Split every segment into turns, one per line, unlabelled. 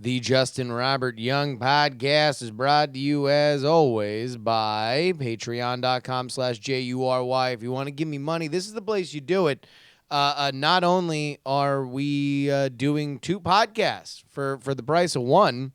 The Justin Robert Young podcast is brought to you, as always, by patreon.com/JuRY. If you want to give me money, this is the place you do it. Not only are we doing two podcasts for the price of one,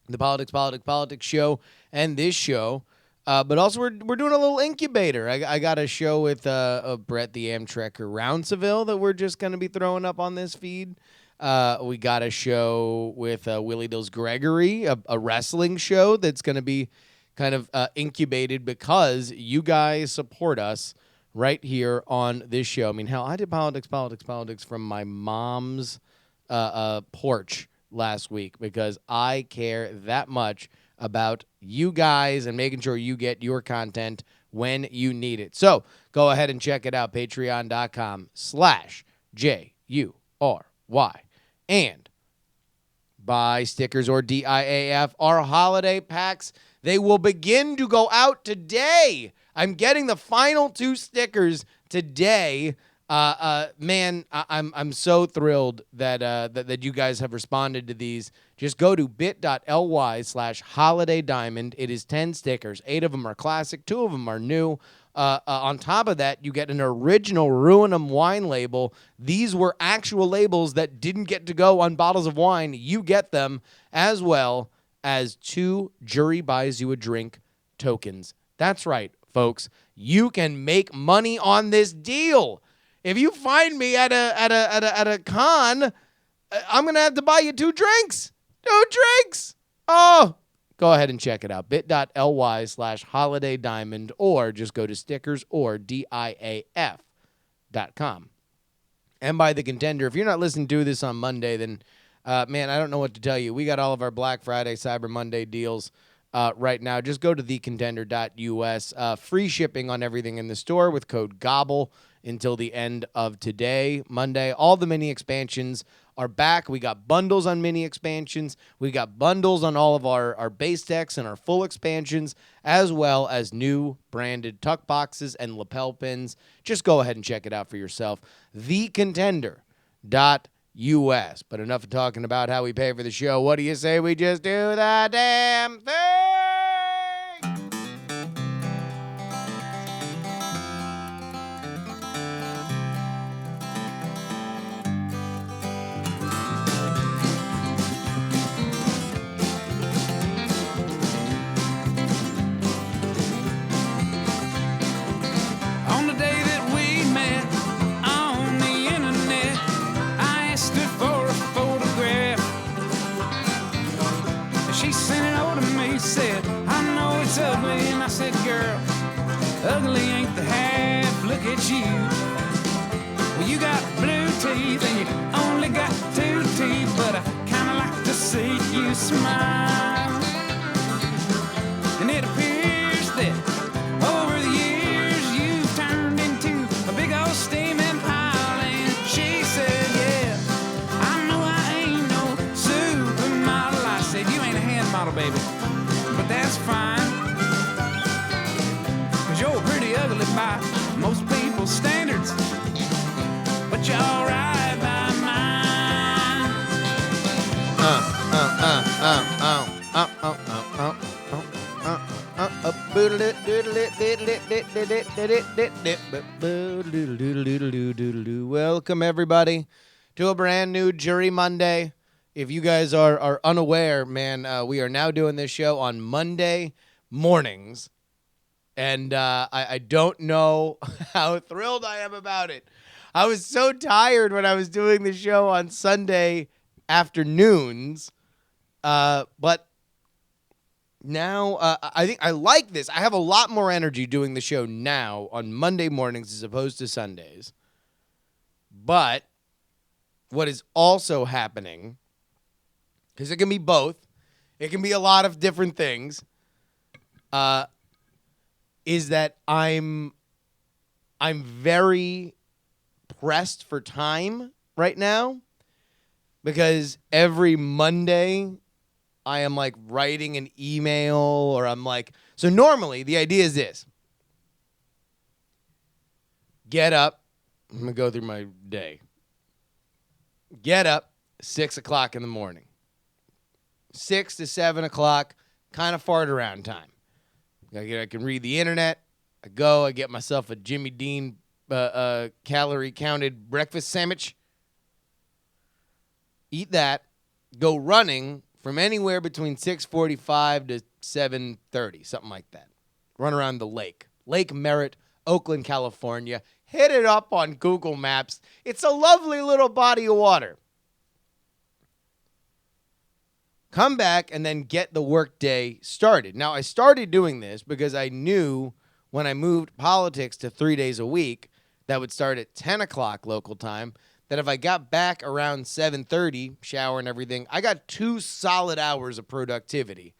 the Politics show and this show, but also we're doing a little incubator. I got a show with Brett the Amtrekker Rounceville that we're just going to be throwing up on this feed. We got a show with Willie Dills Gregory, a wrestling show that's going to be kind of incubated because you guys support us right here on this show. I mean, hell, I did politics from my mom's porch last week because I care that much about you guys and making sure you get your content when you need it. So go ahead and check it out, patreon.com/JuRY. And buy stickers or DIAF, our holiday packs. They will begin to go out today. I'm getting the final 2 stickers today. Man, I'm so thrilled that you guys have responded to these. Just go to bit.ly/holidaydiamond. It is 10 stickers. 8 of them are classic. 2 of them are new. On top of that, you get an original Ruin 'em wine label. These were actual labels that didn't get to go on bottles of wine. You get them, as well as 2 JuRY Buys You a Drink tokens. That's right, folks. You can make money on this deal. If you find me at a con, I'm gonna have to buy you 2 drinks. 2 drinks. Oh. Go ahead and check it out, bit.ly/holidaydiamond, or just go to stickers or DIAF.com. And by the Contender, if you're not listening to this on Monday, then, man, I don't know what to tell you. We got all of our Black Friday, Cyber Monday deals right now. Just go to thecontender.us. Free shipping on everything in the store with code GOBBLE until the end of today, Monday. All the mini expansions are back. We got bundles on mini expansions. We got bundles on all of our base decks and our full expansions, as well as new branded tuck boxes and lapel pins. Just go ahead and check it out for yourself. Thecontender.us. But enough of talking about how we pay for the show. What do you say we just do the damn thing?
Ugly ain't the half, look at you. Well, you got blue teeth and you only got 2 teeth, but I kinda like to see you smile. And it appears that over the years you've turned into a big old steaming pile. And she said, yeah, I know I ain't no supermodel. I said, you ain't a hand model, baby, but that's fine. You're pretty ugly by most people's standards, but you're alright by mine.
Welcome, everybody, to a brand new JuRY Monday. If you guys are unaware, man, we are now doing this show on Monday mornings. And I don't know how thrilled I am about it. I was so tired when I was doing the show on Sunday afternoons. But now I think I like this. I have a lot more energy doing the show now on Monday mornings as opposed to Sundays. But what is also happening, because it can be both, it can be a lot of different things, is that I'm very pressed for time right now because every Monday I am like writing an email or I'm like, so normally the idea is this. Get up. I'm going to go through my day. Get up 6 o'clock in the morning. 6 to 7 o'clock, kind of fart around time. I can read the internet. I get myself a Jimmy Dean calorie-counted breakfast sandwich. Eat that. Go running from anywhere between 6:45 to 7:30, something like that. Run around the lake. Lake Merritt, Oakland, California. Hit it up on Google Maps. It's a lovely little body of water. Come back and then get the workday started. Now, I started doing this because I knew when I moved politics to 3 days a week, that would start at 10 o'clock local time, that if I got back around 7:30, shower and everything, I got 2 solid hours of productivity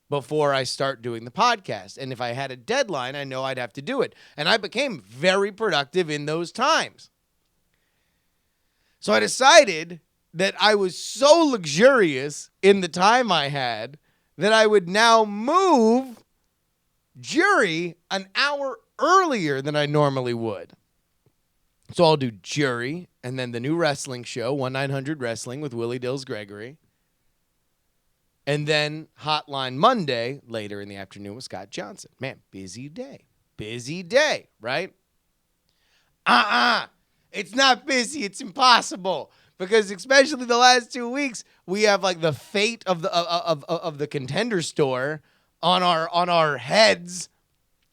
before I start doing the podcast. And if I had a deadline, I know I'd have to do it. And I became very productive in those times. So I decided that I was so luxurious in the time I had that I would now move JuRY an hour earlier than I normally would. So I'll do JuRY and then the new wrestling show, 1-900 Wrestling with Willie Dills Gregory. And then Hotline Monday later in the afternoon with Scott Johnson. Man, busy day. Busy day, right? It's not busy. It's impossible. Because especially the last 2 weeks, we have like the fate of the Contender store on our heads.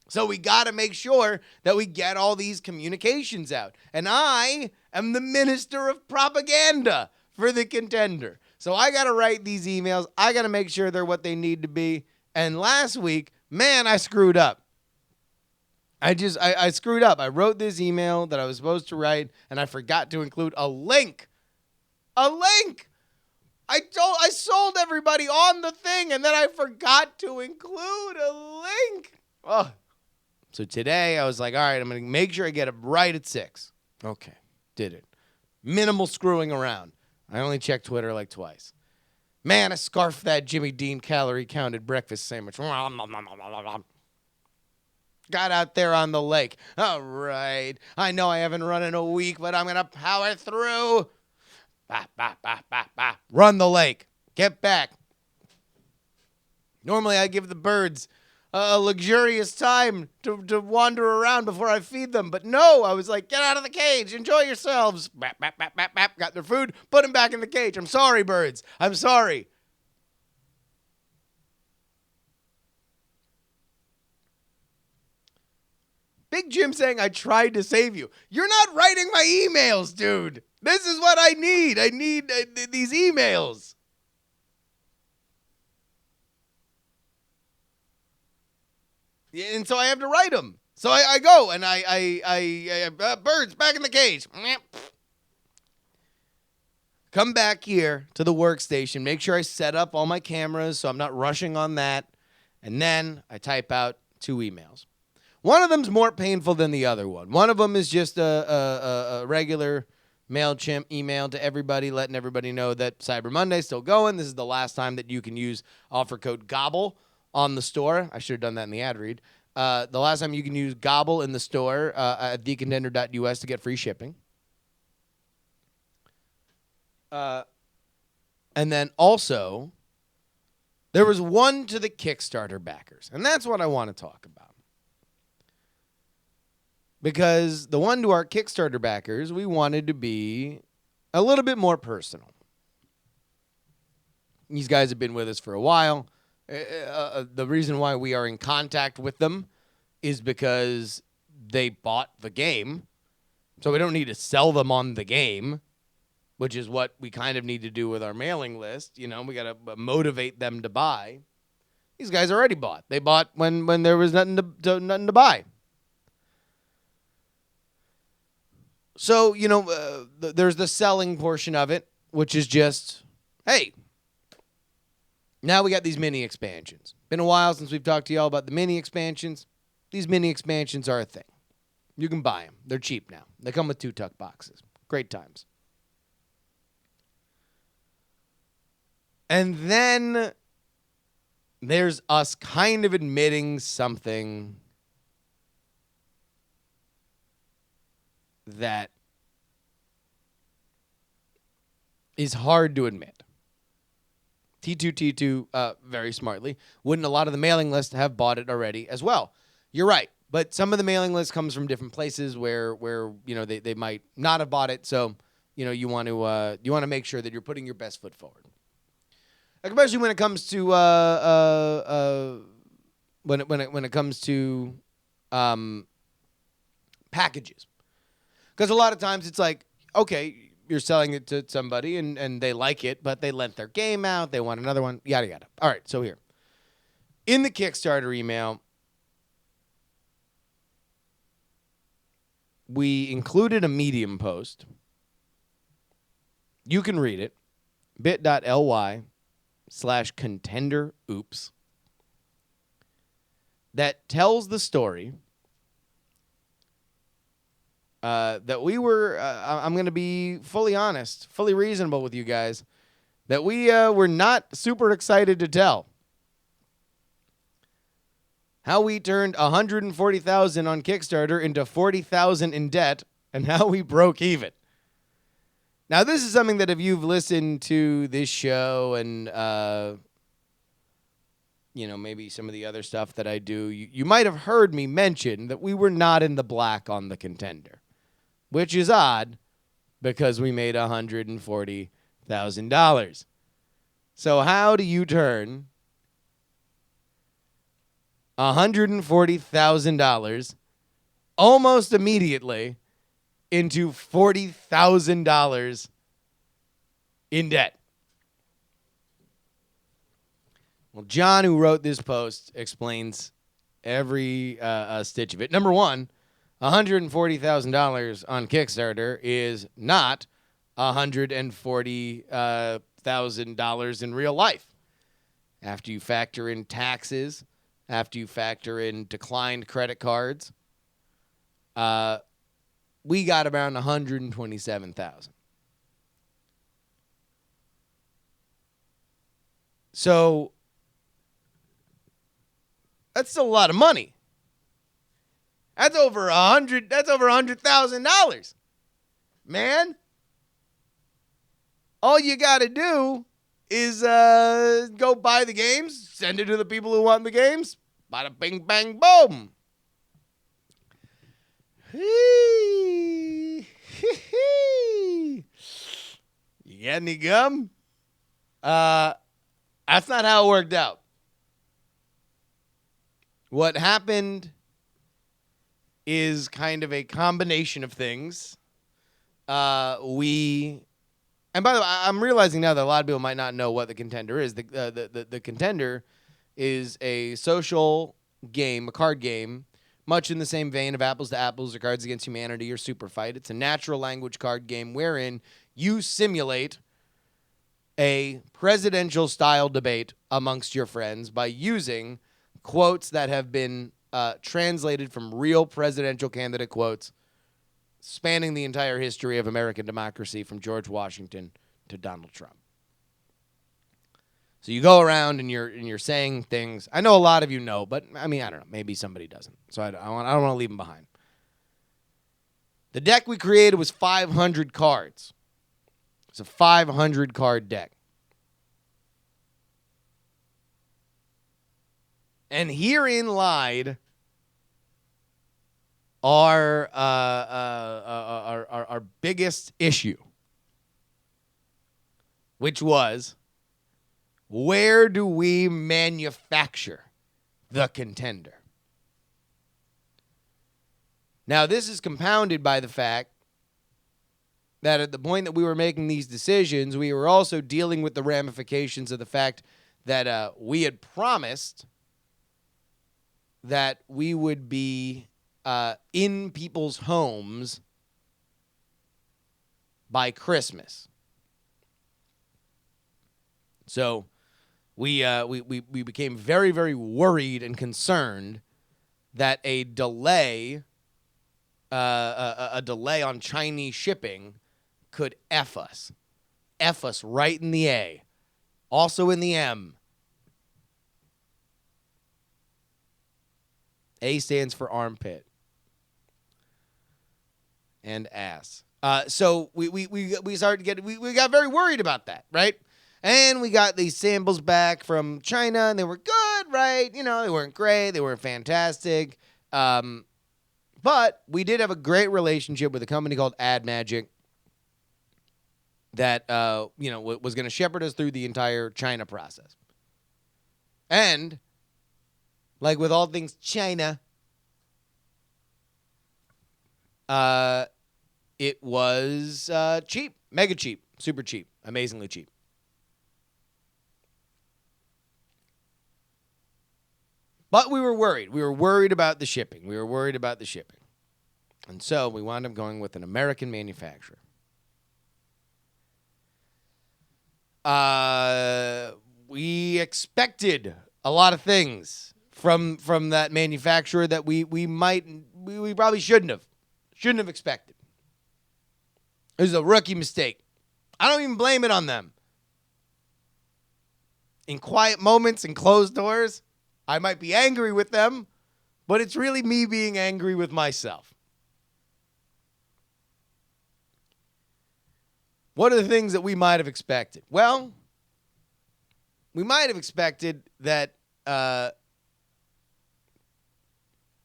So we got to make sure that we get all these communications out. And I am the minister of propaganda for the Contender. So I got to write these emails. I got to make sure they're what they need to be. And last week, man, I screwed up. I screwed up. I wrote this email that I was supposed to write, and I forgot to include a link. A link! I sold everybody on the thing, and then I forgot to include a link. Oh. So today, I was like, all right, I'm going to make sure I get it right at 6. Okay, did it. Minimal screwing around. I only checked Twitter like twice. Man, I scarfed that Jimmy Dean calorie-counted breakfast sandwich. Got out there on the lake. All right. I know I haven't run in a week, but I'm going to power through. Run the lake. Get back. Normally, I give the birds a luxurious time to wander around before I feed them. But no, I was like, get out of the cage. Enjoy yourselves. Got their food. Put them back in the cage. I'm sorry, birds. I'm sorry. Big Jim saying, I tried to save you. You're not writing my emails, dude. This is what I need. I need these emails. And so I have to write them. So I go and I birds back in the cage. Come back here to the workstation. Make sure I set up all my cameras so I'm not rushing on that. And then I type out 2 emails. One of them's more painful than the other one. One of them is just a regular MailChimp email to everybody, letting everybody know that Cyber Monday's still going. This is the last time that you can use offer code GOBBLE on the store. I should have done that in the ad read. The last time you can use GOBBLE in the store at thecontender.us to get free shipping. And then also, there was one to the Kickstarter backers. And that's what I want to talk about. Because the one to our Kickstarter backers, we wanted to be a little bit more personal. These guys have been with us for a while. The reason why we are in contact with them is because they bought the game. So we don't need to sell them on the game, which is what we kind of need to do with our mailing list. You know, we got to motivate them to buy. These guys already bought. They bought when there was nothing to buy. So, you know, there's the selling portion of it, which is just, hey, now we got these mini expansions. Been a while since we've talked to y'all about the mini expansions. These mini expansions are a thing. You can buy them. They're cheap now. They come with 2 tuck boxes. Great times. And then there's us kind of admitting something that is hard to admit. T2T2 very smartly. Wouldn't a lot of the mailing list have bought it already as well? You're right. But some of the mailing list comes from different places where they might not have bought it. So, you want to make sure that you're putting your best foot forward. Especially when it comes to when it comes to packages. Because a lot of times it's like, okay, you're selling it to somebody and they like it, but they lent their game out, they want another one, yada, yada. All right, so here. In the Kickstarter email, we included a Medium post. You can read it. bit.ly/contender oops. That tells the story that we were, I'm going to be fully honest, fully reasonable with you guys, that we were not super excited to tell. How we turned $140,000 on Kickstarter into $40,000 in debt, and how we broke even. Now, this is something that if you've listened to this show and, maybe some of the other stuff that I do, you might have heard me mention that we were not in the black on the Contender, which is odd because we made $140,000. So how do you turn $140,000 almost immediately into $40,000 in debt? Well, John, who wrote this post, explains every stitch of it. Number one, $140,000 on Kickstarter is not $140,000 in real life. After you factor in taxes, after you factor in declined credit cards, we got around $127,000. So that's still a lot of money. That's over $100,000. Man, all you got to do is go buy the games, send it to the people who want the games. Bada bing bang boom. You got any gum? That's not how it worked out. What happened is kind of a combination of things. And by the way, I'm realizing now that a lot of people might not know what the Contender is. The Contender is a social game, a card game, much in the same vein of Apples to Apples or Cards Against Humanity or Super Fight. It's a natural language card game wherein you simulate a presidential-style debate amongst your friends by using quotes that have been translated from real presidential candidate quotes spanning the entire history of American democracy from George Washington to Donald Trump. So you go around and you're saying things. I know a lot of you know, but I mean, I don't know. Maybe somebody doesn't. So I don't want to leave them behind. The deck we created was 500 cards. It's a 500 card deck. And herein lied our biggest issue, which was, where do we manufacture the Contender? Now, this is compounded by the fact that at the point that we were making these decisions, we were also dealing with the ramifications of the fact that we had promised that we would be in people's homes by Christmas. So we became very, very worried and concerned that a delay on Chinese shipping could F us right in the A, also in the M. A stands for armpit and ass. So we started to get we got very worried about that, right? And we got these samples back from China, and they were good, right? You know, they weren't great. They weren't fantastic. But we did have a great relationship with a company called Ad Magic that, was going to shepherd us through the entire China process. And, like with all things China, it was cheap, mega cheap, super cheap, amazingly cheap. But we were worried. We were worried about the shipping. And so we wound up going with an American manufacturer. We expected a lot of things from that manufacturer that we probably shouldn't have expected. It was a rookie mistake. I don't even blame it on them. In quiet moments and closed doors, I might be angry with them, but it's really me being angry with myself. What are the things that we might have expected? Well, we might have expected that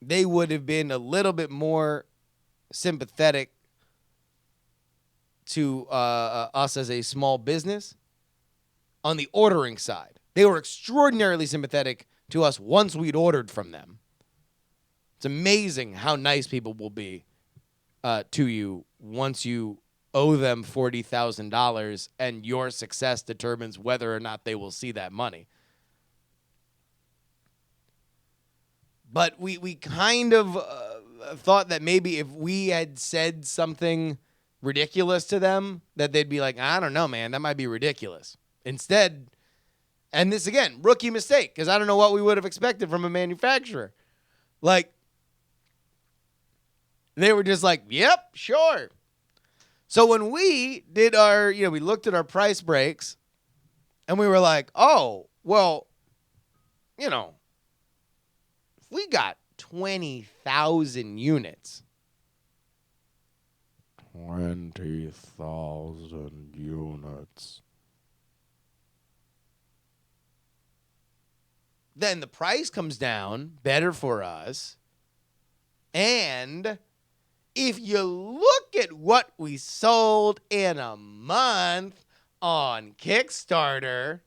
they would have been a little bit more sympathetic to us as a small business on the ordering side. They were extraordinarily sympathetic to us once we'd ordered from them. It's amazing how nice people will be to you once you owe them $40,000 and your success determines whether or not they will see that money. But we kind of thought that maybe if we had said something ridiculous to them, that they'd be like, I don't know, man, that might be ridiculous. Instead, and this again, rookie mistake, because I don't know what we would have expected from a manufacturer. Like, they were just like, yep, sure. So when we did we looked at our price breaks, and we were like, oh, well, if we got 20,000 units. 20,000 units. Then the price comes down, better for us. And if you look at what we sold in a month on Kickstarter,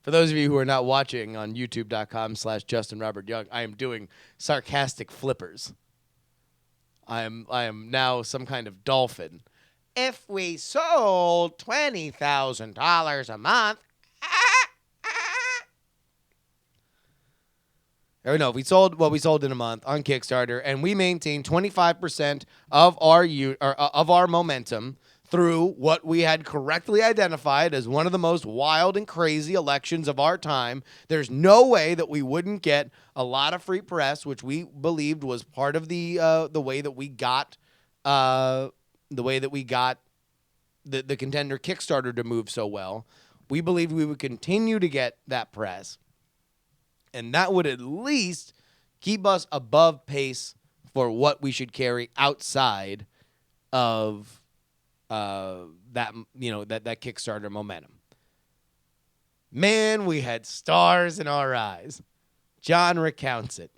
for those of you who are not watching on youtube.com/JustinRobertYoung, I am doing sarcastic flippers. I am now some kind of dolphin. If we sold $20,000 a month, if we sold what we sold in a month on Kickstarter, and we maintained 25% of our momentum through what we had correctly identified as one of the most wild and crazy elections of our time, there's no way that we wouldn't get a lot of free press, which we believed was part of the way that we got the Contender Kickstarter to move so well. We believed we would continue to get that press, and that would at least keep us above pace for what we should carry outside of that Kickstarter momentum. Man, we had stars in our eyes. John recounts it.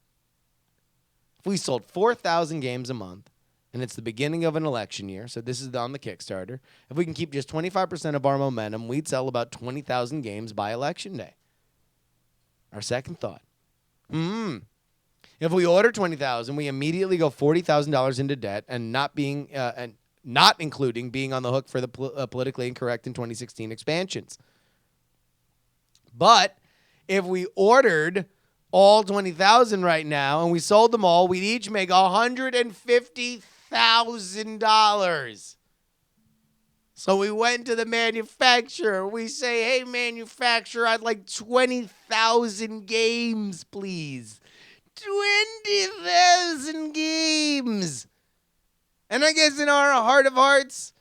If we sold 4,000 games a month, and it's the beginning of an election year, so this is on the Kickstarter, if we can keep just 25% of our momentum, we'd sell about 20,000 games by Election Day. Our second thought. If we order 20,000, we immediately go $40,000 into debt, and not including being on the hook for the politically incorrect in 2016 expansions. But if we ordered all 20,000 right now and we sold them all, we'd each make $150,000. So we went to the manufacturer. We say, hey, manufacturer, I'd like 20,000 games, please. 20,000 games. And I guess in our heart of hearts,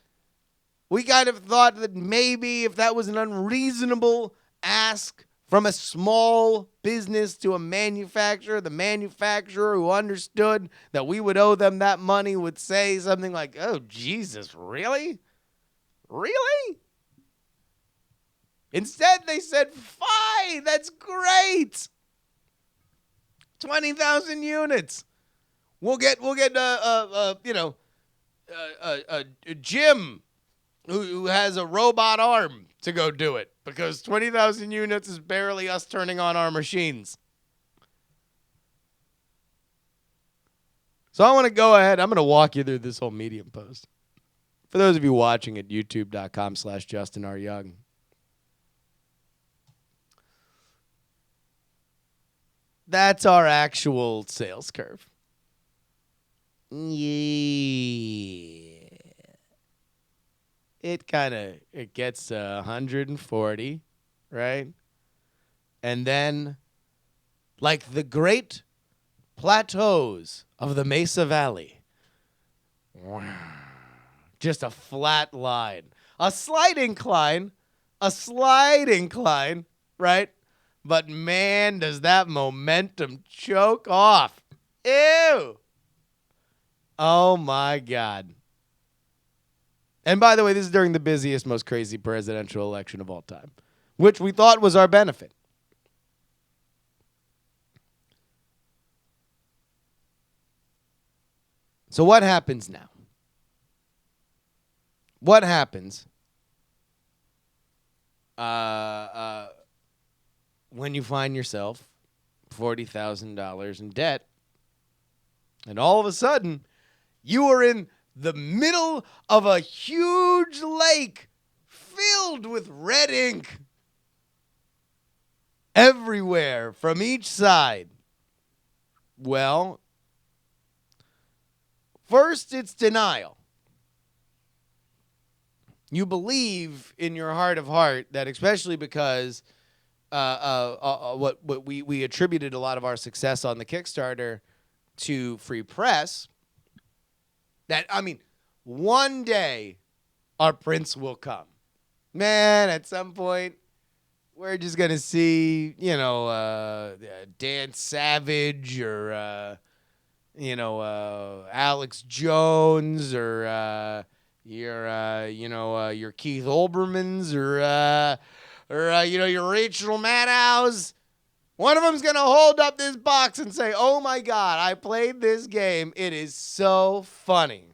we kind of thought that maybe if that was an unreasonable ask from a small business to a manufacturer, the manufacturer who understood that we would owe them that money would say something like, oh, Jesus, really? Really? Instead, they said, fine, that's great. 20,000 units. We'll get a Jim who has a robot arm to go do it because 20,000 units is barely us turning on our machines. So I want to go ahead. I'm going to walk you through this whole Medium post. For those of you watching at youtube.com/JustinRYoung. That's our actual sales curve. Yeah. It gets 140, right? And then, like the great plateaus of the Mesa Valley, just a flat line. A slight incline, right? But man, does that momentum choke off. Ew. Oh, my God. And by the way, this is during the busiest, most crazy presidential election of all time, which we thought was our benefit. So what happens now? What happens when you find yourself $40,000 in debt, and all of a sudden you are in the middle of a huge lake filled with red ink everywhere from each side? Well, first it's denial. You believe in your heart of heart that, especially because what we attributed a lot of our success on the Kickstarter to free press, that, I mean, one day our prince will come. Man, at some point, we're just going to see, Dan Savage or, Alex Jones or your Keith Olbermans or your Rachel Maddows. One of them's going to hold up this box and say, oh, my God, I played this game. It is so funny.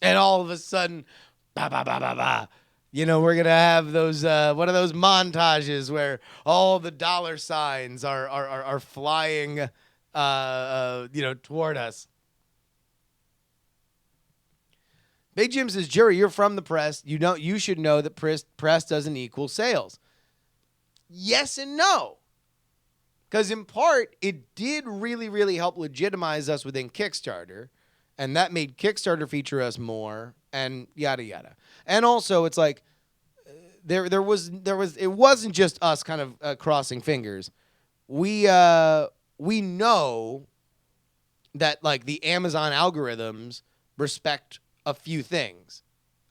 And all of a sudden, we're going to have those, one of those montages where all the dollar signs are flying, toward us. Big Jim says, JuRY, you're from the press. You should know that press doesn't equal sales. Yes and no. Because in part, it did really, really help legitimize us within Kickstarter. And that made Kickstarter feature us more and yada, yada. And also, it's like, it wasn't just us kind of crossing fingers. We know that, like, the Amazon algorithms respect a few things.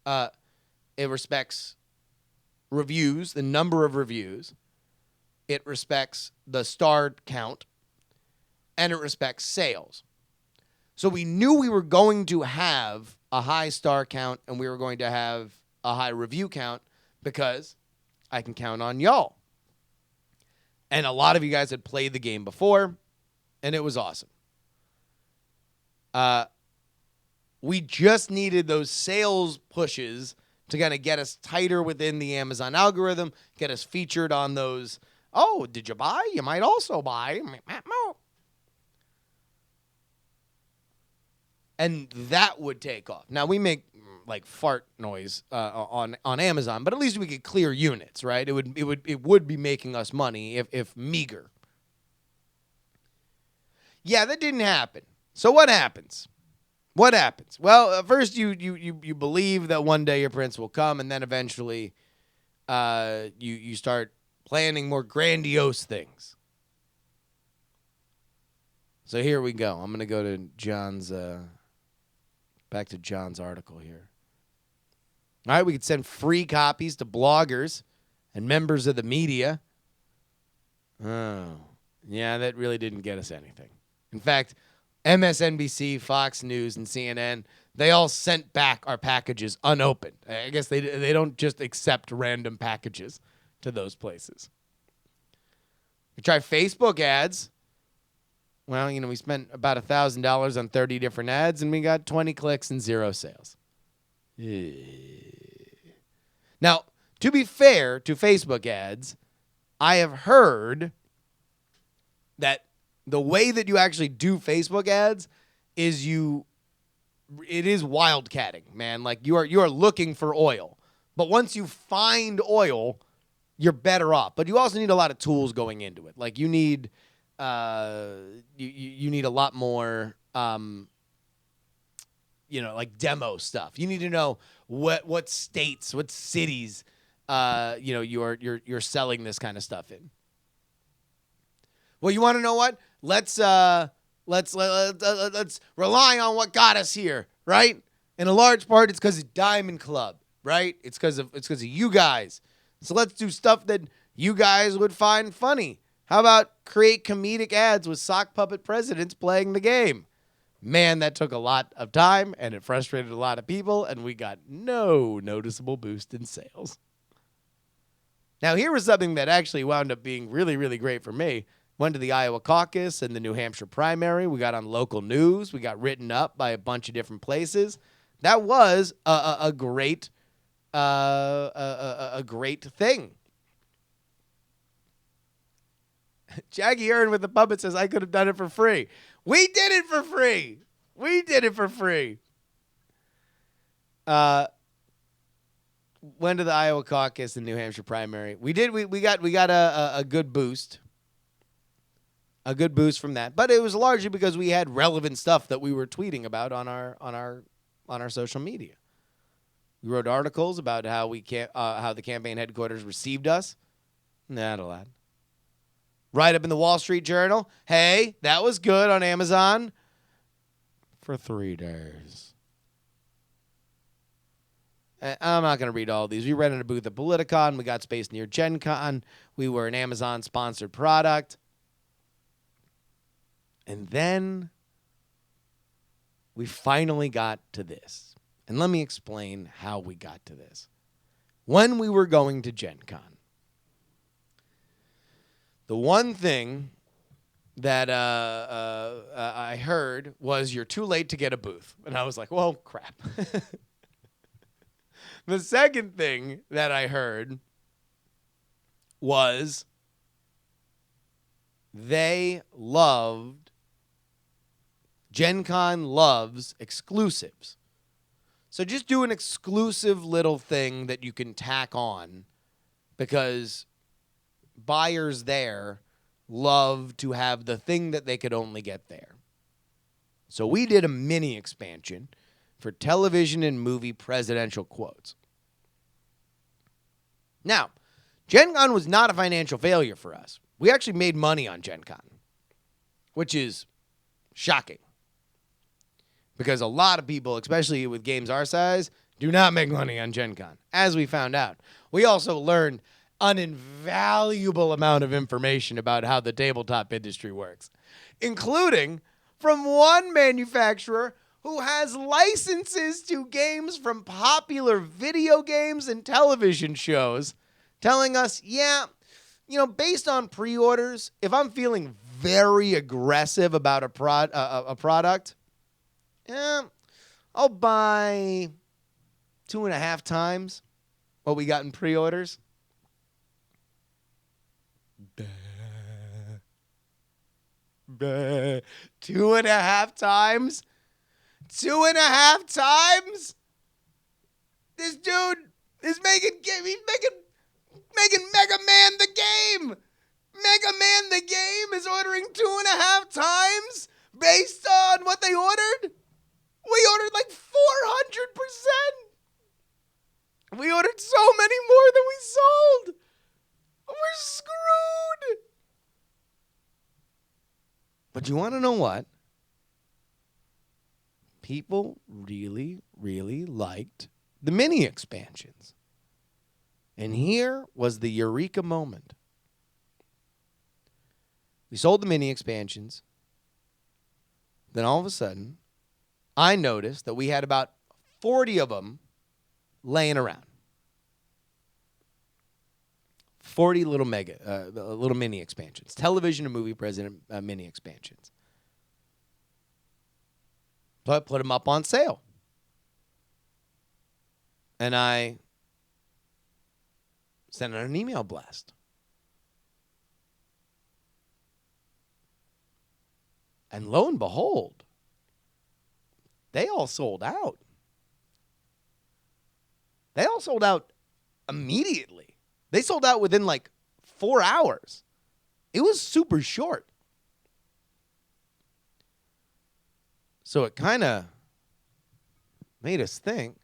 It respects reviews, the number of reviews. It respects the star count. And it respects sales. So we knew we were going to have a high star count and we were going to have a high review count because I can count on y'all. And a lot of you guys had played the game before, and it was awesome. We just needed those sales pushes to kind of get us tighter within the Amazon algorithm, get us featured on those, oh, did you buy? You might also buy. And that would take off. Now, we make like fart noise on Amazon, but at least we could clear units, right? It would be making us money if meager. Yeah, that didn't happen. So what happens? What happens? Well, first you believe that one day your prince will come, and then eventually you start planning more grandiose things. So here we go. I'm going to go to John's back to John's article here. All right, we could send free copies to bloggers and members of the media. Oh, yeah, that really didn't get us anything. In fact, MSNBC, Fox News, and CNN, they all sent back our packages unopened. I guess they don't just accept random packages to those places. We tried Facebook ads. Well, we spent about $1,000 on 30 different ads, and we got 20 clicks and 0 sales. Now, to be fair to Facebook ads, I have heard that the way that you actually do Facebook ads is it is wildcatting, man. Like you are looking for oil. But once you find oil, you're better off. But you also need a lot of tools going into it. Like you need you need a lot more like demo stuff. You need to know what states, what cities you're selling this kind of stuff in. Well, you want to know what? Let's rely on what got us here, right? In a large part, it's because of Diamond Club, right? It's because of you guys. So let's do stuff that you guys would find funny. How about create comedic ads with sock puppet presidents playing the game? Man, that took a lot of time, and it frustrated a lot of people, and we got no noticeable boost in sales. Now, here was something that actually wound up being really, really great for me. Went to the Iowa caucus and the New Hampshire primary. We got on local news. We got written up by a bunch of different places. That was a great thing. Jackie Aaron with the puppet says, I could have done it for free. We did it for free. Went to the Iowa caucus and New Hampshire primary. We got a good boost. A good boost from that. But it was largely because we had relevant stuff that we were tweeting about on our social media. We wrote articles about how the campaign headquarters received us. Not a lot. Right up in the Wall Street Journal. Hey, that was good on Amazon for 3 days. I'm not going to read all these. We rented a booth at Politicon. We got space near Gen Con. We were an Amazon-sponsored product. And then we finally got to this. And let me explain how we got to this. When we were going to Gen Con, the one thing that I heard was you're too late to get a booth. And I was like, well, crap. The second thing that I heard was Gen Con loves exclusives. So just do an exclusive little thing that you can tack on because buyers there love to have the thing that they could only get there. So we did a mini expansion for television and movie presidential quotes. Now, Gen Con was not a financial failure for us. We actually made money on Gen Con, which is shocking. Because a lot of people, especially with games our size, do not make money on Gen Con, as we found out. We also learned an invaluable amount of information about how the tabletop industry works, including from one manufacturer who has licenses to games from popular video games and television shows, telling us, based on pre-orders, if I'm feeling very aggressive about a product, I'll buy 2.5 times what we got in pre-orders. 2.5 times? 2.5 times? This dude is making Mega Man the game. Mega Man the game is ordering 2.5 times based on what they ordered. We ordered like 400%. We ordered so many more than we sold. We're screwed. But you want to know what? People really, really liked the mini expansions. And here was the eureka moment. We sold the mini expansions. then all of a sudden, I noticed that we had about 40 of them laying around. 40 little little mini expansions. Television and movie president mini expansions. So I put them up on sale. And I sent out an email blast. And lo and behold, they all sold out. They all sold out immediately. They sold out within like 4 hours. It was super short. So it kind of made us think,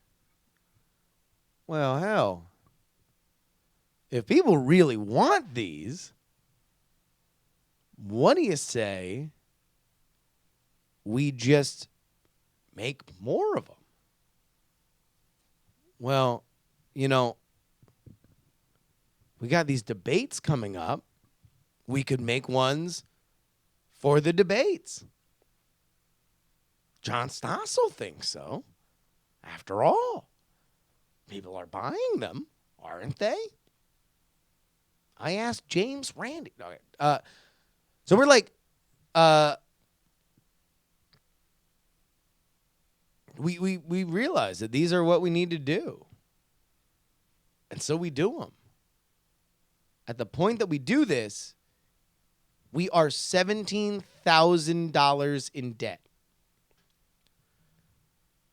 well, hell, if people really want these, what do you say we just make more of them? Well, you know, we got these debates coming up. We could make ones for the debates. John Stossel thinks so. After all, people are buying them, aren't they? I asked James Randi. Okay. So we're like, we realize that these are what we need to do. And so we do them. At the point that we do this, we are $17,000 in debt.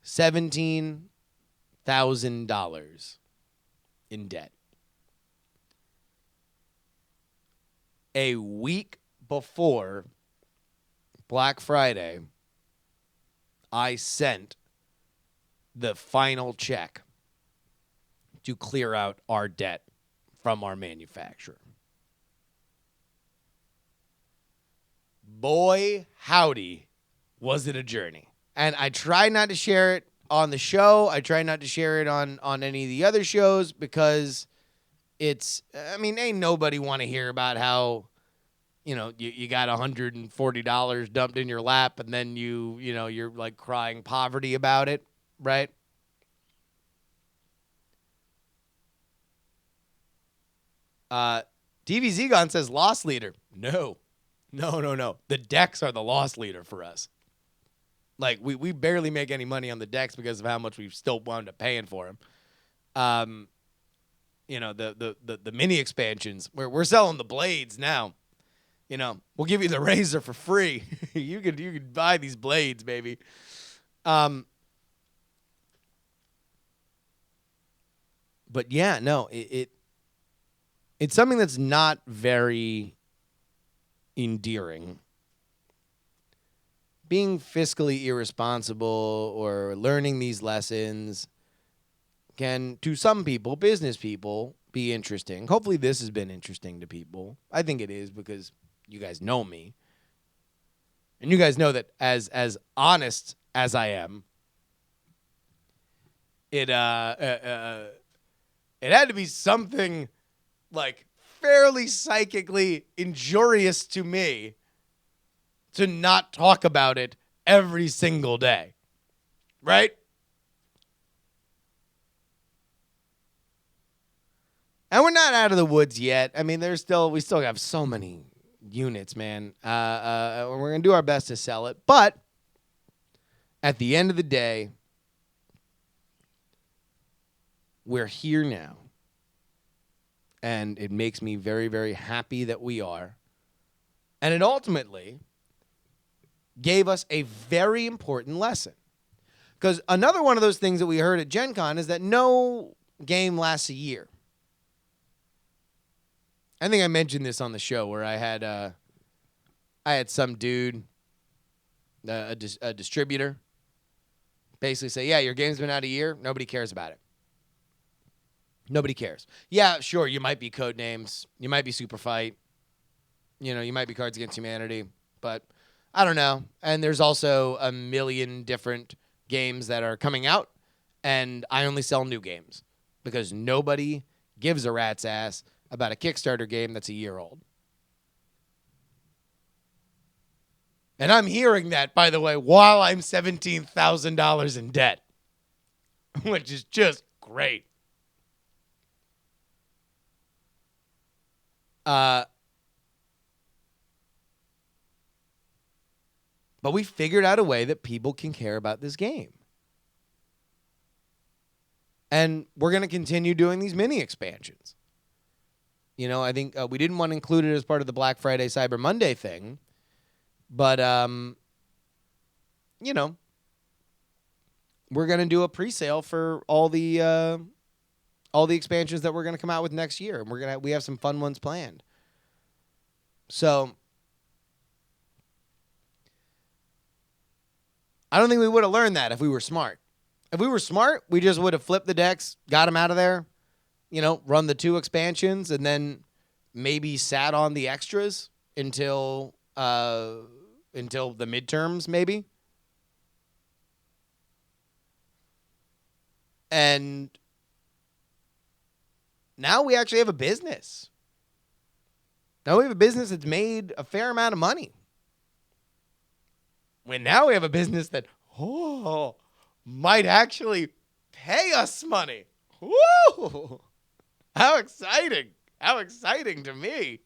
$17,000 in debt. A week before Black Friday, I sent the final check to clear out our debt from our manufacturer. Boy, howdy, was it a journey. And I try not to share it on the show. I try not to share it on any of the other shows because ain't nobody want to hear about how, you got $140 dumped in your lap and then you're like crying poverty about it, right? DVZ Gon says loss leader. No. The decks are the loss leader for us. Like, we barely make any money on the decks because of how much we've still wound up paying for them. The mini expansions, we're selling the blades now. We'll give you the razor for free. you could buy these blades, baby. But yeah, no, it's something that's not very endearing. Being fiscally irresponsible or learning these lessons can, to some people, business people, be interesting. Hopefully this has been interesting to people. I think it is because you guys know me. And you guys know that as honest as I am, it had to be something like fairly psychically injurious to me to not talk about it every single day. Right? And we're not out of the woods yet. I mean, we still have so many units, man. We're going to do our best to sell it. But at the end of the day, we're here now. And it makes me very, very happy that we are. And it ultimately gave us a very important lesson. Because another one of those things that we heard at Gen Con is that no game lasts a year. I think I mentioned this on the show where I had some dude, a distributor, basically say, yeah, your game's been out a year. Nobody cares about it. Nobody cares. Yeah, sure, you might be Codenames. You might be Super Fight. You might be Cards Against Humanity. But I don't know. And there's also a million different games that are coming out. And I only sell new games because nobody gives a rat's ass about a Kickstarter game that's a year old. And I'm hearing that, by the way, while I'm $17,000 in debt, which is just great. But we figured out a way that people can care about this game. And we're going to continue doing these mini expansions. You know, I think we didn't want to include it as part of the Black Friday, Cyber Monday thing. But, you know, we're going to do a pre-sale for all the expansions that we're going to come out with next year. And we have some fun ones planned. So I don't think we would have learned that if we were smart. If we were smart, we just would have flipped the decks, got them out of there, you know, run the 2 expansions, and then maybe sat on the extras until the midterms, maybe. And now we actually have a business. Now we have a business that's made a fair amount of money. When now we have a business that, might actually pay us money. Woo! How exciting. How exciting to me.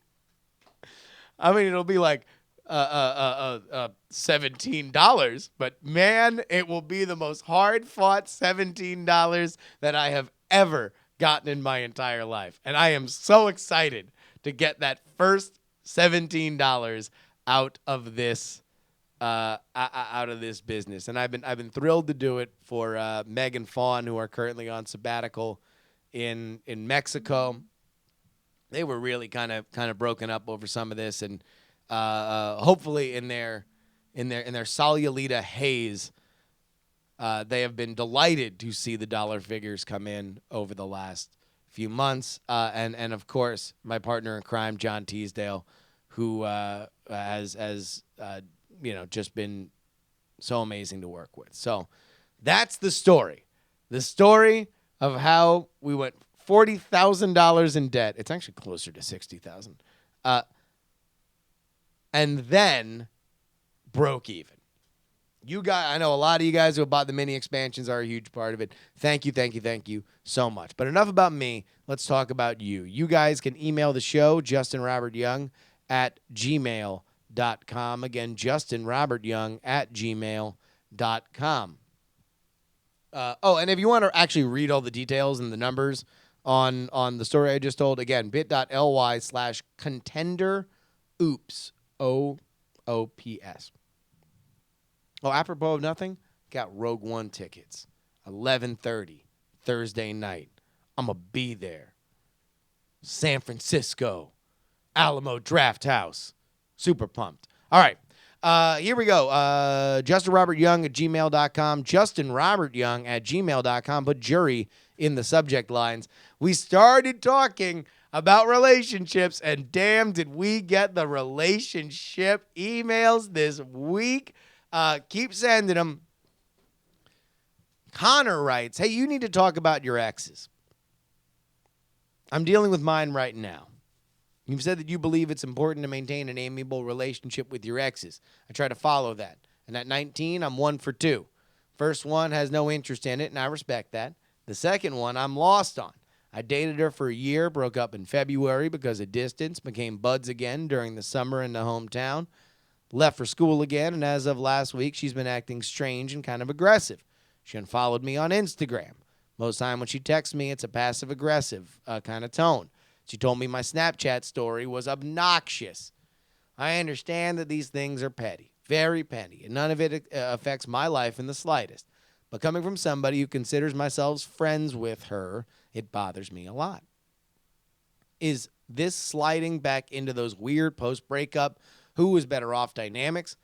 I mean, it'll be like $17, but man, it will be the most hard-fought $17 that I have ever gotten in my entire life. And I am so excited to get that first $17 out of this business. And I've been thrilled to do it for Meg and Fawn, who are currently on sabbatical in Mexico. They were really kind of broken up over some of this, and hopefully in their Solulita haze, they have been delighted to see the dollar figures come in over the last few months. And of course, my partner in crime, John Teasdale, who has just been so amazing to work with. So that's the story. The story of how we went $40,000 in debt. It's actually closer to $60,000. And then broke even. I know a lot of you guys who have bought the mini expansions are a huge part of it. Thank you so much. But enough about me. Let's talk about you. You guys can email the show, justinrobertyoung@gmail.com. Again, justinrobertyoung@gmail.com. And if you want to actually read all the details and the numbers on the story I just told, again, bit.ly/contender oops, OOPS. Oh, apropos of nothing, got Rogue One tickets, 11:30 Thursday night. I'm going to be there. San Francisco, Alamo Draft House. Super pumped. All right. Here we go. JustinRobertYoung@gmail.com. JustinRobertYoung@gmail.com. Put JuRY in the subject lines. We started talking about relationships, and damn, did we get the relationship emails this week. Keep sending them. Connor writes, hey, you need to talk about your exes. I'm dealing with mine right now. You've said that you believe it's important to maintain an amiable relationship with your exes. I try to follow that. And at 19, I'm 1 for 2. First one has no interest in it, and I respect that. The second one, I'm lost on. I dated her for a year, broke up in February because of distance, became buds again during the summer in the hometown, left for school again, and as of last week, she's been acting strange and kind of aggressive. She unfollowed me on Instagram. Most time when she texts me, it's a passive-aggressive kind of tone. She told me my Snapchat story was obnoxious. I understand that these things are petty, very petty, and none of it affects my life in the slightest. But coming from somebody who considers myself friends with her, it bothers me a lot. Is this sliding back into those weird post-breakup, who is better off dynamics?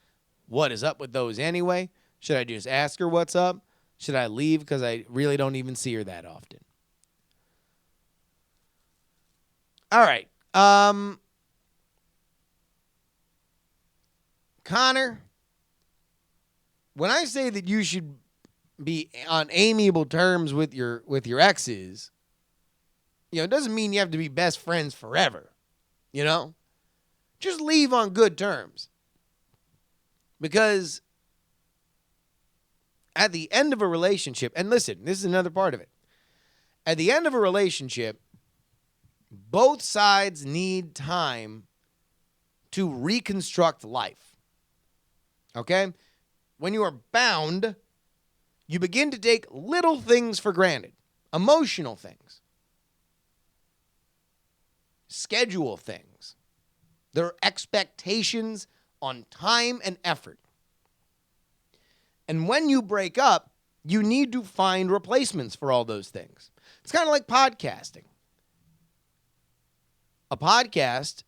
What is up with those anyway? Should I just ask her what's up? Should I leave because I really don't even see her that often? All right. Connor, when I say that you should be on amiable terms with your exes, it doesn't mean you have to be best friends forever. Just leave on good terms. Because at the end of a relationship, and listen, this is another part of it. At the end of a relationship, both sides need time to reconstruct life. Okay? When you are bound, you begin to take little things for granted, emotional things, schedule things. There are expectations on time and effort. And when you break up, you need to find replacements for all those things. It's kind of like podcasting. A podcast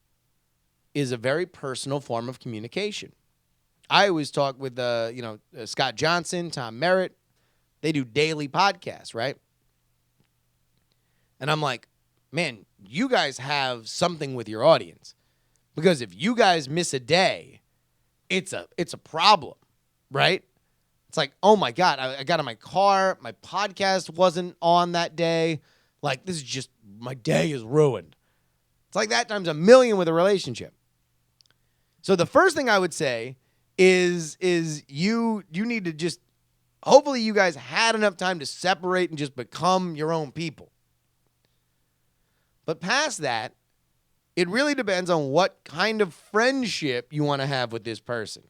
is a very personal form of communication. I always talk with Scott Johnson, Tom Merritt. They do daily podcasts, right? And I'm like, man, you guys have something with your audience. Because if you guys miss a day, it's a problem, right? It's like, oh my God, I got in my car, my podcast wasn't on that day. Like, this is just, my day is ruined. It's like that times a million with a relationship. So the first thing I would say is you need to just, hopefully you guys had enough time to separate and just become your own people. But past that, it really depends on what kind of friendship you want to have with this person.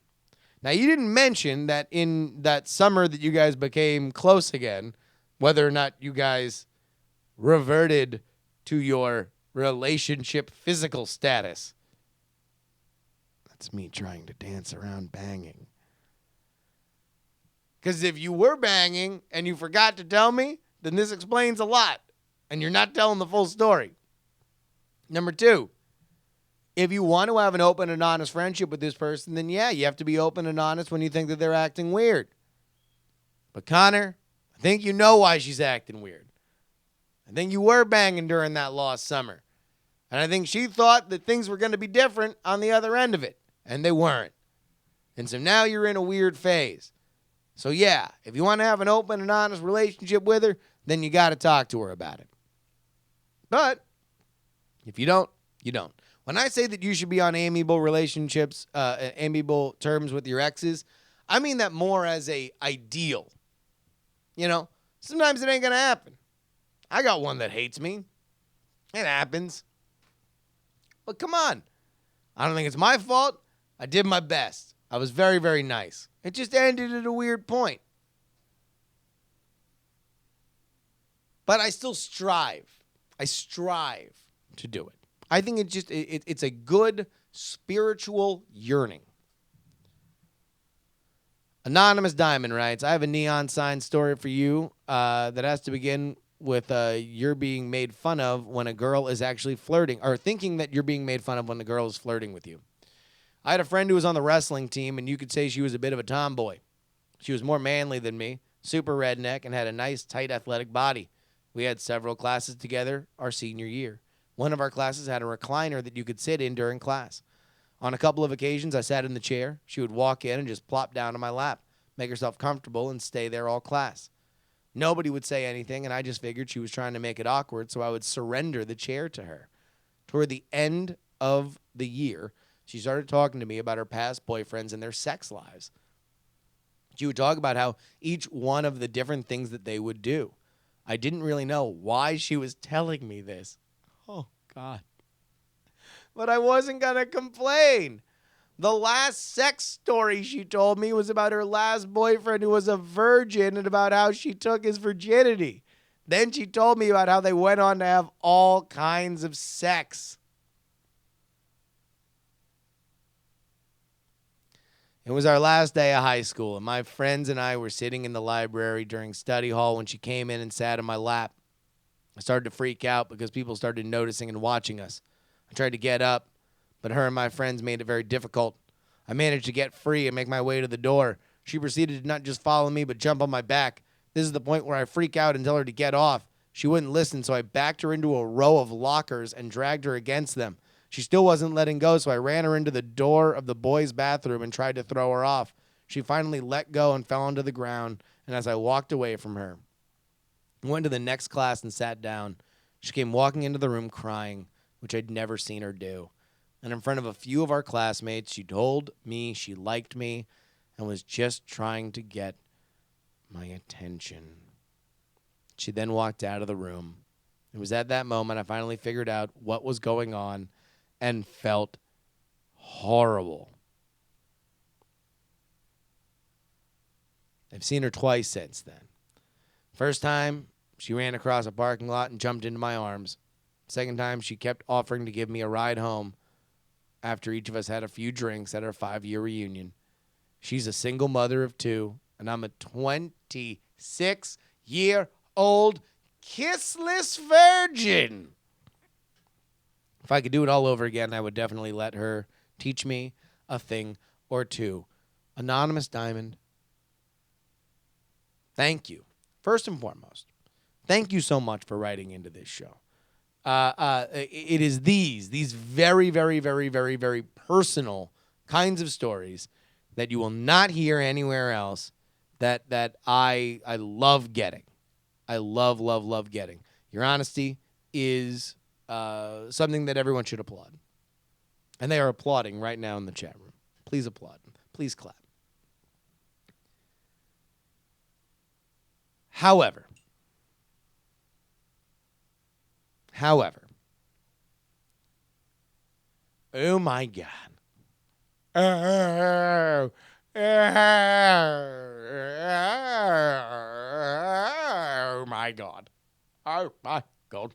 Now, you didn't mention that in that summer that you guys became close again, whether or not you guys reverted to your relationship physical status. That's me trying to dance around banging. Because if you were banging and you forgot to tell me, then this explains a lot. And you're not telling the full story. Number two, if you want to have an open and honest friendship with this person, then yeah, you have to be open and honest when you think that they're acting weird. But Connor, I think you know why she's acting weird. I think you were banging during that lost summer. And I think she thought that things were going to be different on the other end of it. And they weren't. And so now you're in a weird phase. So yeah, if you want to have an open and honest relationship with her, then you got to talk to her about it. But if you don't, you don't. When I say that you should be on amiable relationships, amiable terms with your exes, I mean that more as a ideal. You know, sometimes it ain't going to happen. I got one that hates me. It happens. But come on. I don't think it's my fault. I did my best. I was very, very nice. It just ended at a weird point. But I still strive. I strive to do it. I think it's a good spiritual yearning. Anonymous Diamond writes, I have a neon sign story for you that has to begin with you're being made fun of when a girl is actually flirting, or thinking that you're being made fun of when the girl is flirting with you. I had a friend who was on the wrestling team, and you could say she was a bit of a tomboy. She was more manly than me, super redneck, and had a nice, tight, athletic body. We had several classes together our senior year. One of our classes had a recliner that you could sit in during class. On a couple of occasions, I sat in the chair. She would walk in and just plop down on my lap, make herself comfortable, and stay there all class. Nobody would say anything, and I just figured she was trying to make it awkward, so I would surrender the chair to her. Toward the end of the year, she started talking to me about her past boyfriends and their sex lives. She would talk about how each one of the different things that they would do. I didn't really know why she was telling me this. Oh, God. But I wasn't going to complain. The last sex story she told me was about her last boyfriend who was a virgin and about how she took his virginity. Then she told me about how they went on to have all kinds of sex. It was our last day of high school, and my friends and I were sitting in the library during study hall when she came in and sat in my lap. I started to freak out because people started noticing and watching us. I tried to get up, but her and my friends made it very difficult. I managed to get free and make my way to the door. She proceeded to not just follow me, but jump on my back. This is the point where I freak out and tell her to get off. She wouldn't listen, so I backed her into a row of lockers and dragged her against them. She still wasn't letting go, so I ran her into the door of the boys' bathroom and tried to throw her off. She finally let go and fell onto the ground, and as I walked away from her, I went to the next class and sat down. She came walking into the room crying, which I'd never seen her do. And in front of a few of our classmates, she told me she liked me and was just trying to get my attention. She then walked out of the room. It was at that moment I finally figured out what was going on and felt horrible. I've seen her twice since then. First time, she ran across a parking lot and jumped into my arms. Second time, she kept offering to give me a ride home after each of us had a few drinks at our 5-year reunion. She's a single mother of 2, and I'm a 26-year-old kissless virgin. If I could do it all over again, I would definitely let her teach me a thing or two. Anonymous Diamond, thank you. First and foremost, thank you so much for writing into this show. It is these very, very, very, very, very personal kinds of stories that you will not hear anywhere else that I love getting. I love getting. Your honesty is something that everyone should applaud. And they are applauding right now in the chat room. Please applaud. Please clap. However, oh my God. Oh my God. Oh my God.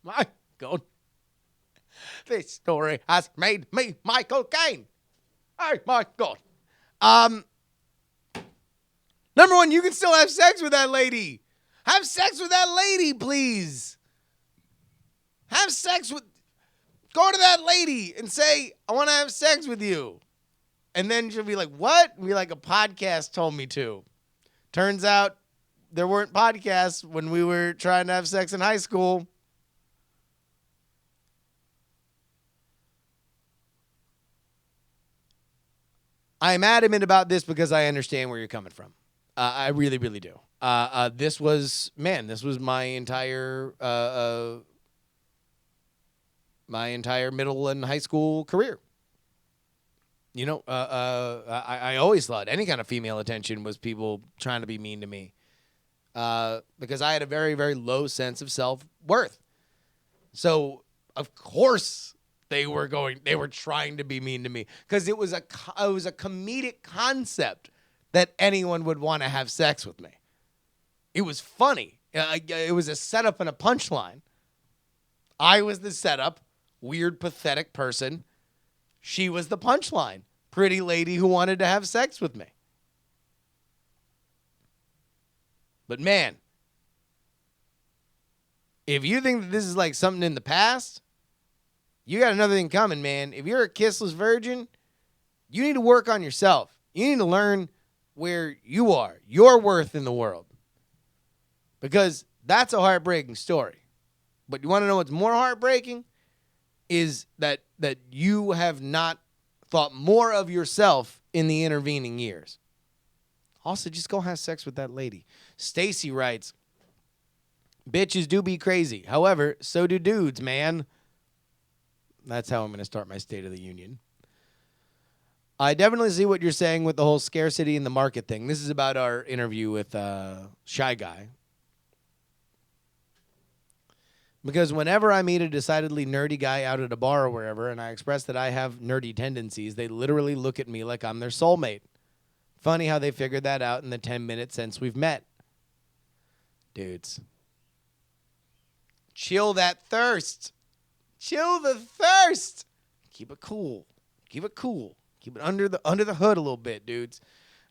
My God. This story has made me Michael Caine. Oh my God. Number one, you can still have sex with that lady. Have sex with that lady, please. Have sex with... Go to that lady and say, I want to have sex with you. And then she'll be like, what? And be like, a podcast told me to. Turns out there weren't podcasts when we were trying to have sex in high school. I'm adamant about this because I understand where you're coming from. I really, really do. This was my entire middle and high school career. You know, I always thought any kind of female attention was people trying to be mean to me, because I had a very, very low sense of self-worth. So, of course, they were trying to be mean to me because it was a comedic concept that anyone would want to have sex with me. It was funny. It was a setup and a punchline. I was the setup, weird, pathetic person. She was the punchline, pretty lady who wanted to have sex with me. But man, if you think that this is like something in the past, you got another thing coming, man. If you're a kissless virgin, you need to work on yourself. You need to learn where you are, your worth in the world. Because that's a heartbreaking story. But you want to know what's more heartbreaking? Is that you have not thought more of yourself in the intervening years. Also, just go have sex with that lady. Stacy writes, bitches do be crazy. However, so do dudes, man. That's how I'm going to start my State of the Union. I definitely see what you're saying with the whole scarcity in the market thing. This is about our interview with Shy Guy. Because whenever I meet a decidedly nerdy guy out at a bar or wherever, and I express that I have nerdy tendencies, they literally look at me like I'm their soulmate. Funny how they figured that out in the 10 minutes since we've met. Dudes. Chill that thirst. Chill the thirst. Keep it cool. Keep it cool. Keep it under the hood a little bit, dudes.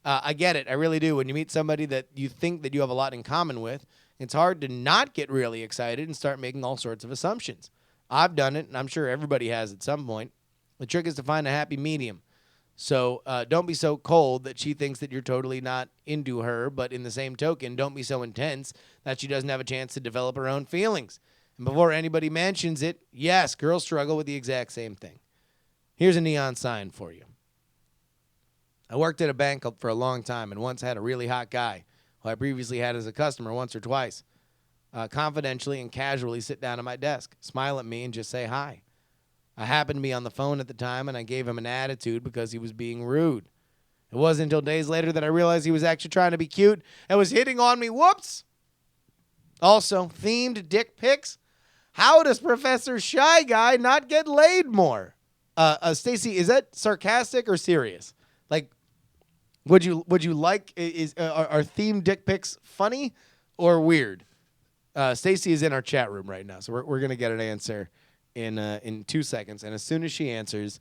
I get it. I really do. When you meet somebody that you think that you have a lot in common with, it's hard to not get really excited and start making all sorts of assumptions. I've done it, and I'm sure everybody has at some point. The trick is to find a happy medium. So don't be so cold that she thinks that you're totally not into her, but in the same token, don't be so intense that she doesn't have a chance to develop her own feelings. And before anybody mentions it, yes, girls struggle with the exact same thing. Here's a neon sign for you. I worked at a bank for a long time and once had a really hot guy who I previously had as a customer once or twice confidentially and casually sit down at my desk, smile at me, and just say hi. I happened to be on the phone at the time, and I gave him an attitude because he was being rude. It wasn't until days later that I realized he was actually trying to be cute and was hitting on me. Whoops. Also, themed dick pics. How does Professor Shy Guy not get laid more? Stacy, is that sarcastic or serious? Like, would you like are themed dick pics funny or weird? Stacy is in our chat room right now, so we're gonna get an answer in 2 seconds, and as soon as she answers,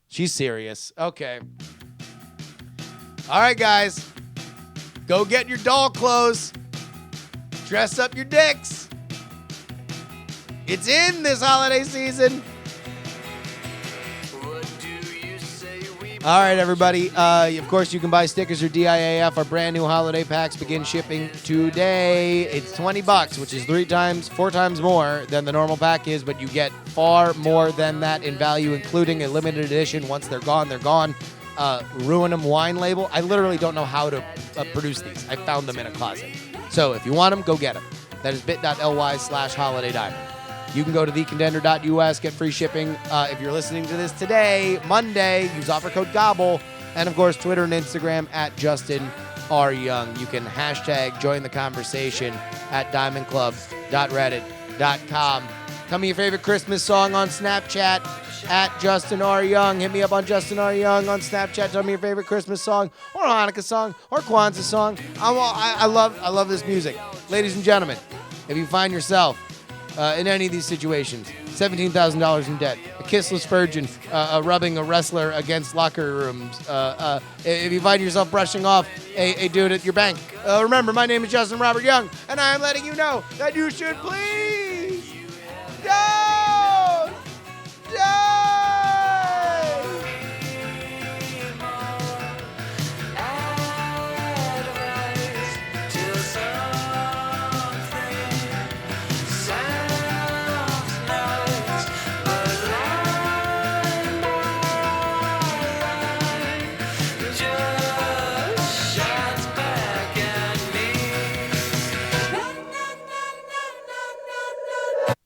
she's serious. Okay. All right, guys, go get your doll clothes. Dress up your dicks. It's in this holiday season. All right, everybody. Of course, you can buy stickers or DIAF. Our brand new holiday packs begin shipping today. It's $20, which is 4 times more than the normal pack is, but you get far more than that in value, including a limited edition. Once they're gone, they're gone. Ruin 'em wine label. I literally don't know how to produce these. I found them in a closet. So if you want them, go get them. That is bit.ly/holidaydiamond. You can go to thecontender.us, get free shipping. If you're listening to this today, Monday, use offer code GOBBLE. And, of course, Twitter and Instagram at Justin R. Young. You can hashtag join the conversation at diamondclub.reddit.com. Tell me your favorite Christmas song on Snapchat at Justin R. Young. Hit me up on Justin R. Young on Snapchat. Tell me your favorite Christmas song or Hanukkah song or Kwanzaa song. I love this music. Ladies and gentlemen, if you find yourself in any of these situations, $17,000 in debt, a kissless virgin rubbing a wrestler against locker rooms, if you find yourself brushing off a dude at your bank, remember, my name is Justin Robert Young, and I am letting you know that you should please don't die.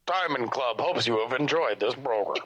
Diamond Club hopes you have enjoyed this program.